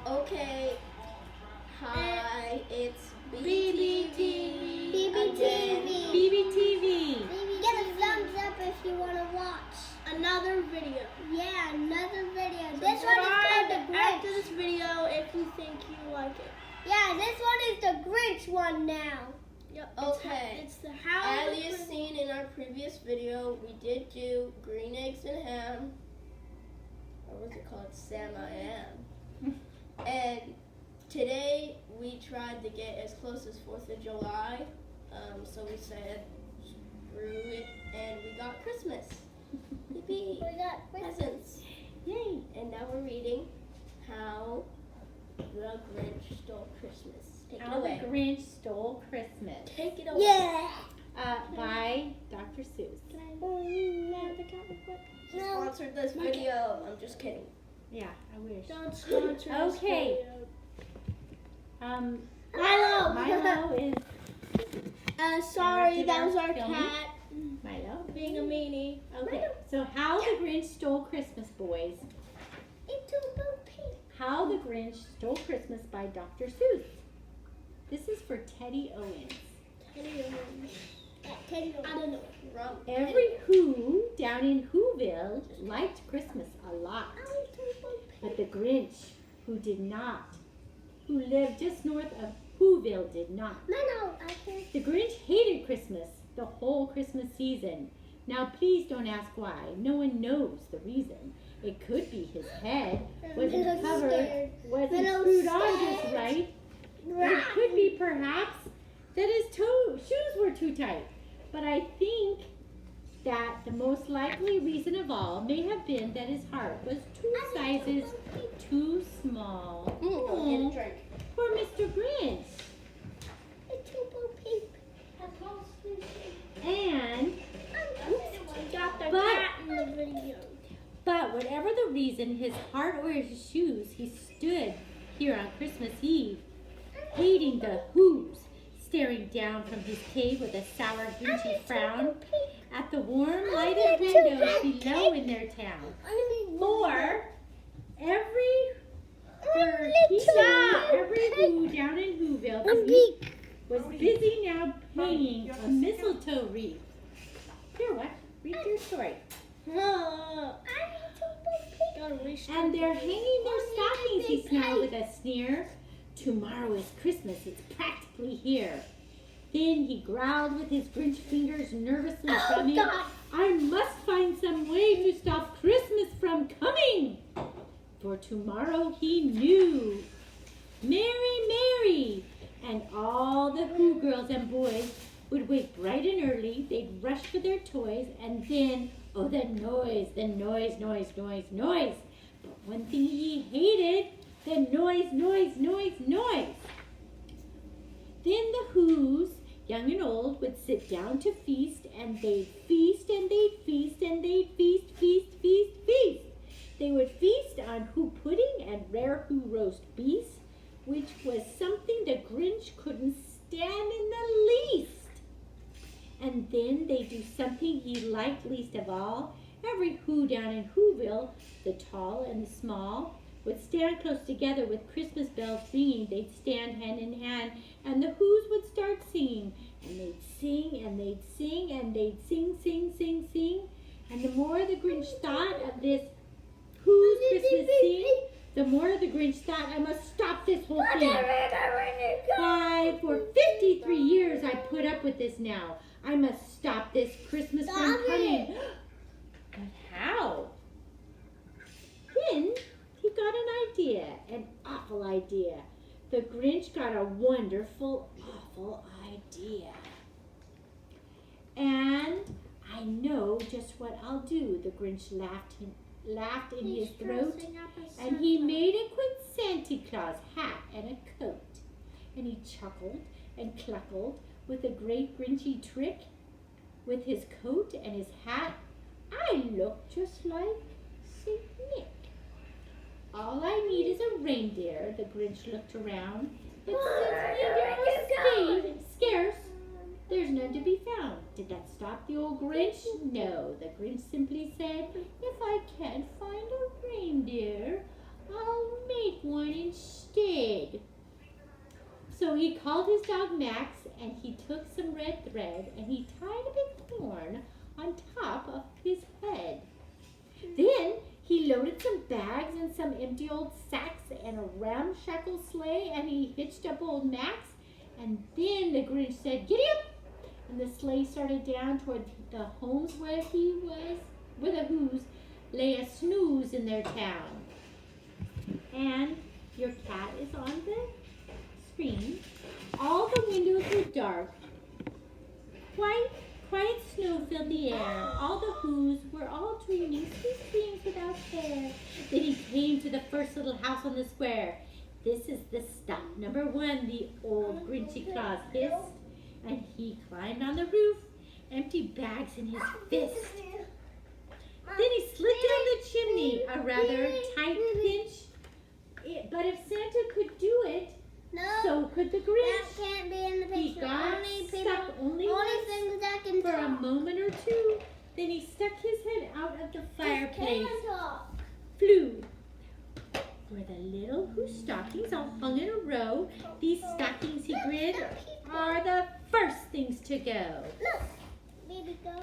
Okay. Hi, it's BBTV. again. BBTV. Get a thumbs up if you want to watch. Another video. Yeah, another video. This one is called the Grinch. After this video if you think you like it. Yeah, this one is the Grinch one now. Yep. Okay. It's the how. As you've seen in our previous video, we did do green eggs and ham. Or what's it called? Sam I am. And today we tried to get as close as 4th of July. So we said screw it and we got Christmas. Yippee. We got Presents. Yay. And now we're reading How the Grinch Stole Christmas. Take it How the away. Grinch Stole Christmas. Take it away. Yeah. By Dr. Seuss. She sponsored this video. I'm just kidding. Yeah, I wish. Don't sponsor us. Okay. Milo. Milo is Sorry, that was our Filming. cat Milo. being a meanie. Okay. So How the Grinch Stole Christmas, boys. It's a little pink. How the Grinch Stole Christmas by Dr. Seuss. This is for Teddy Owens. I don't know. Wrong. Every Who down in Whoville liked Christmas a lot. But the Grinch, who lived just north of Whoville, did not. No, I can't. The Grinch hated Christmas the whole Christmas season. Now please don't ask why. No one knows the reason. It could be his head wasn't I'm covered, scared. wasn't I'm screwed on just scared. right. It could be perhaps that his shoes were too tight. But I think that the most likely reason of all may have been that his heart was 2 sizes too small. Get a Aw, drink. poor Mr. Grinch. It's a little pink. And, Got the But- cat in the video. but whatever the reason, his heart or his shoes, he stood here on Christmas Eve, hating the Who's, staring down from his cave with a sour, grinchy frown at the warm, lighted windows below in their town. For every Who down in Whoville was busy now hanging a mistletoe wreath. Here, what? Read your story. And they're hanging their stockings, he snarled with a sneer. Tomorrow is Christmas, it's practically here. Then he growled with his Grinch fingers nervously drumming. I must find some way to stop Christmas from coming. For tomorrow he knew. Mary, Mary, and all the Who girls and boys would wake bright and early. They'd rush for their toys, and then, oh, the noise. But one thing he hated, the noise. Then the Who's, young and old, would sit down to feast, and they'd feast, and they'd feast, and they'd feast. They would feast on Who pudding and rare Who roast beef, which was something the Grinch couldn't stand in the least. And then they'd do something he liked least of all. Every Who down in Whoville, the tall and the small, would stand close together with Christmas bells ringing. They'd stand hand in hand, and the Who's would start singing. And they'd sing, and they'd sing, and they'd sing. And the more the Grinch thought of this Who's Christmas sing, the more the Grinch thought, I must stop this whole thing. Why, for 53 years I put up with this now. I must stop this Christmas from coming. But how? Then he got an idea, an awful idea. The Grinch got a wonderful, awful idea. And I know just what I'll do. The Grinch laughed in his throat, and he made a quick Santa Claus hat and a coat. And he chuckled and cluckled with a great Grinchy trick. With his coat and his hat, I look just like Saint Nick. All I need is a reindeer. The Grinch looked around. But since reindeer are scarce, there's none to be found. Did that stop the old Grinch? No, the Grinch simply said, if I can't find a reindeer, I'll make one instead. roasted. So he called his dog Max, and he took some red thread and he tied a big horn on top of his head. Then he loaded some bags and some empty old sacks and a ramshackle sleigh, and he hitched up old Max. And then the Grinch said, "Giddy up!" And the sleigh started down toward the homes where the Who's lay a snooze in their town. And your cat is on the screen. All the windows were dark. Quiet snow filled the air. All the Who's were all dreaming sweet dreams without care. Then he came to the first little house on the square. This is the stuff. Number 1, the old Grinchy Claus hissed, and he climbed on the roof, empty bags in his fist. Then he slid down the chimney, a rather tight pinch. But if Santa could do it, so could the Grinch. That can't be in the He picture. got stuck only things that can for a talk. moment or two. Then he stuck his head out of the fireplace. Can talk. Flew. Where the little Who stockings all hung in a row. These stockings, he grinned, are the first things to go. Look, baby, go.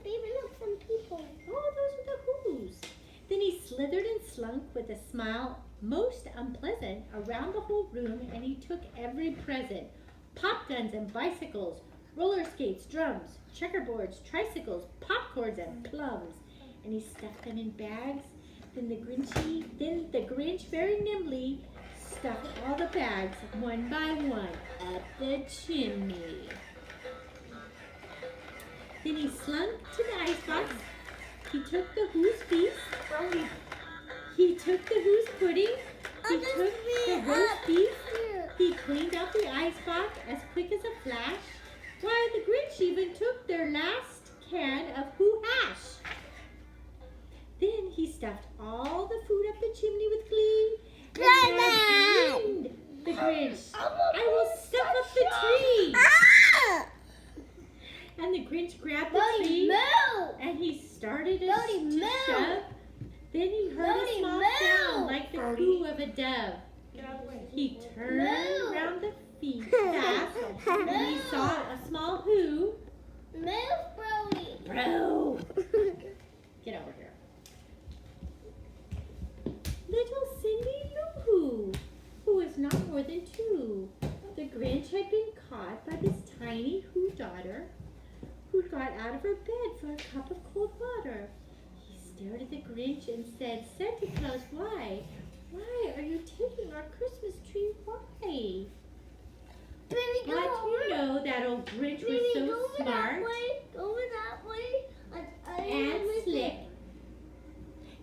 Baby, look, some people. Oh, those are the Who's. Then he slithered and slunk with a smile most unpleasant around the whole room, and he took every present. Pop guns and bicycles, roller skates, drums, checkerboards, tricycles, popcorns, and plums. And he stuffed them in bags. Then the Grinch very nimbly stuffed all the bags one by one up the chimney. Then he slunk to the icebox. He took the Who's feast. He took the Who's pudding. He took the roast beef. He cleaned out the icebox as quick as a flash. Why, the Grinch even took their last can of Who hash. Then he stuffed all the food up the chimney with glee. And now grinned the Grinch. I will stuff up the tree. And the Grinch grabbed the tree and he started to shove. Then he heard a small sound like the coo of a dove. He turned around the feet fast and he saw a small Who. Move, Brody. Bro! Get over here. Little Cindy Lou Who, who was not more than 2. The Grinch had been caught by this tiny Who daughter who got out of her bed for a cup of cold water. He stared at the Grinch and said, "Santa Claus, why? Why are you taking our Christmas tree? Why?" But you know that old Grinch was so smart Go that way. and slick.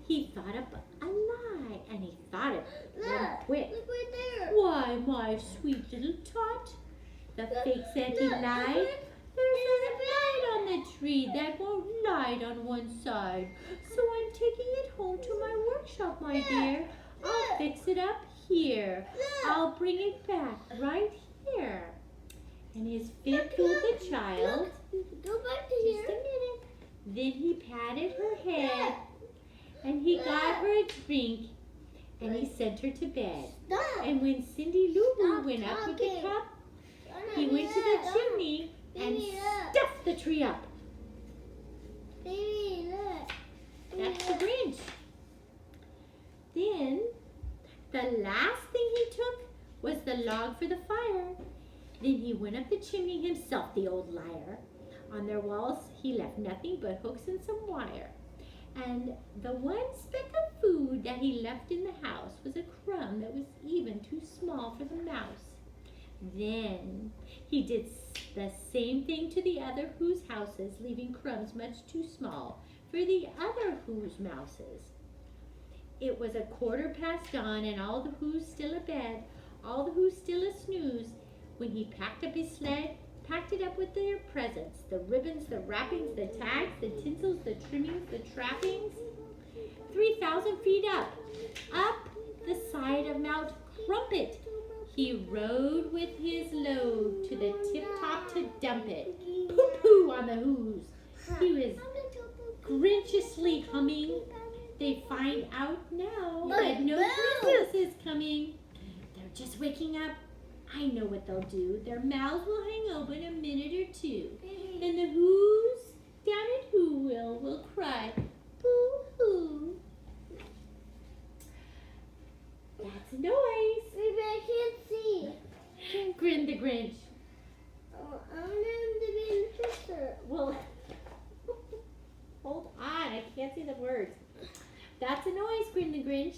He thought up a lie, and he thought it real quick. Look right there. "Why, my sweet little tot," the fake Santa lied. "There's a light on the tree that won't light on one side. So I'm taking it home to my workshop, my dear. I'll fix it up here. I'll bring it back right here." And his fib fooled the child. Go back to Just here. a minute. Then he patted her head, and he got her a drink, and he sent her to bed. Stop. And when Cindy Lou Who Stop went up with the talking. cup, he went to the chimney and Baby, look. stuffed the tree up. Baby, look. That's the Grinch. Then, the last thing he took was the log for the fire. Then he went up the chimney himself, the old liar. On their walls, he left nothing but hooks and some wire. And the one speck of food that he left in the house was a crumb that was even too small for the mouse. Then he did the same thing to the other Who's houses, leaving crumbs much too small for the other Who's mouses. It was 1/4 dawn, and all the Who's still abed, all the Who's still a-snooze, when he packed up his sled, packed it up with their presents, the ribbons, the wrappings, the tags, the tinsels, the trimmings, the trappings. 3,000 feet up the side of Mount Crumpet, he rode with his load to the tip-top to dump it. Poo-poo on the Who's. He was Grinchiously humming. They find out now that no Christmas is coming. Their just waking up. I know what they'll do. Their mouths will hang open a minute or two. Then the Who's down at Whoville will cry, boo-hoo. That's a noise. Maybe I can't see. Grinned the Grinch. Oh, I want him to be in the picture. Well, hold on. I can't see the words. That's a noise, grinned the Grinch,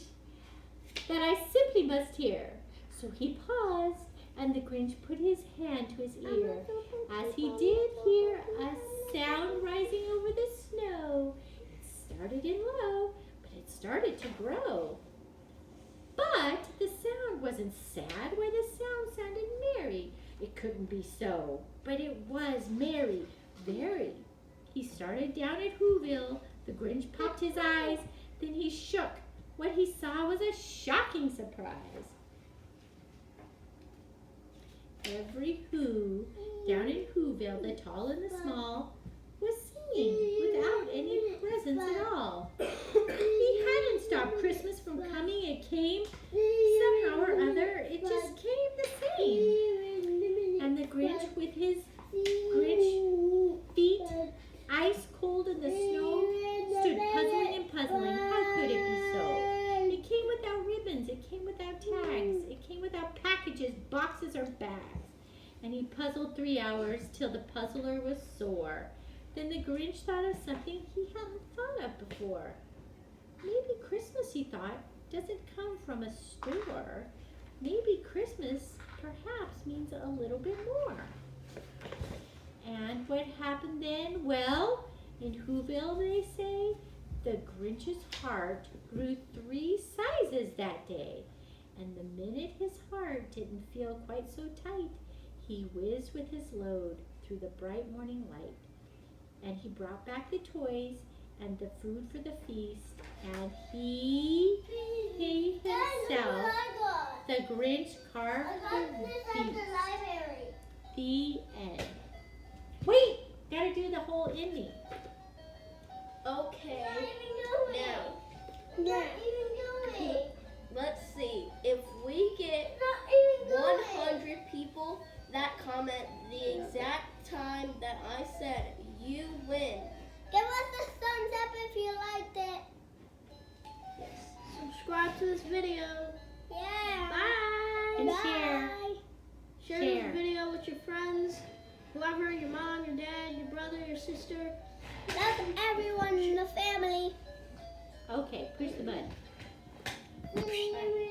that I simply must hear. So he paused, and the Grinch put his hand to his ear. As he did hear a sound rising over the snow, it started in low, but it started to grow. But the sound wasn't sad, why the sound sounded merry. It couldn't be so, but it was merry, very. He started down at Whoville. The Grinch popped his eyes, then he shook. What he saw was a shocking surprise. Every Who down in Whoville, the tall and the small, was singing without any presents at all. He hadn't stopped Christmas from coming. It came somehow or other. It just came the same. And the Grinch with his Grinch feet ice cold in the snow stood puzzling and puzzling. How could it be so? It came without ribbons. It came without tags. It came without packages, boxes, or bags. And he puzzled 3 hours till the puzzler was sore. Then the Grinch thought of something he hadn't thought of before. Maybe Christmas, he thought, doesn't come from a store. Maybe Christmas perhaps means a little bit more. And what happened then? Well, in Whoville, they say, the Grinch's heart grew 3 sizes that day. And the minute his heart didn't feel quite so tight, he whizzed with his load through the bright morning light. And he brought back the toys and the food for the feast, and he himself, the Grinch, carved the feast. The end. Wait, gotta do the whole ending. Okay, now, Not even going. let's see. If we get Not even going. 100 people that comment the exact time that I said, you win. Give us a thumbs up if you liked it. Yes. Subscribe to this video. Yeah. Bye. And Bye. Share this video with your friends, whoever, your mom, your dad, your brother, your sister. Love everyone in the family. Okay, push the button. Bye.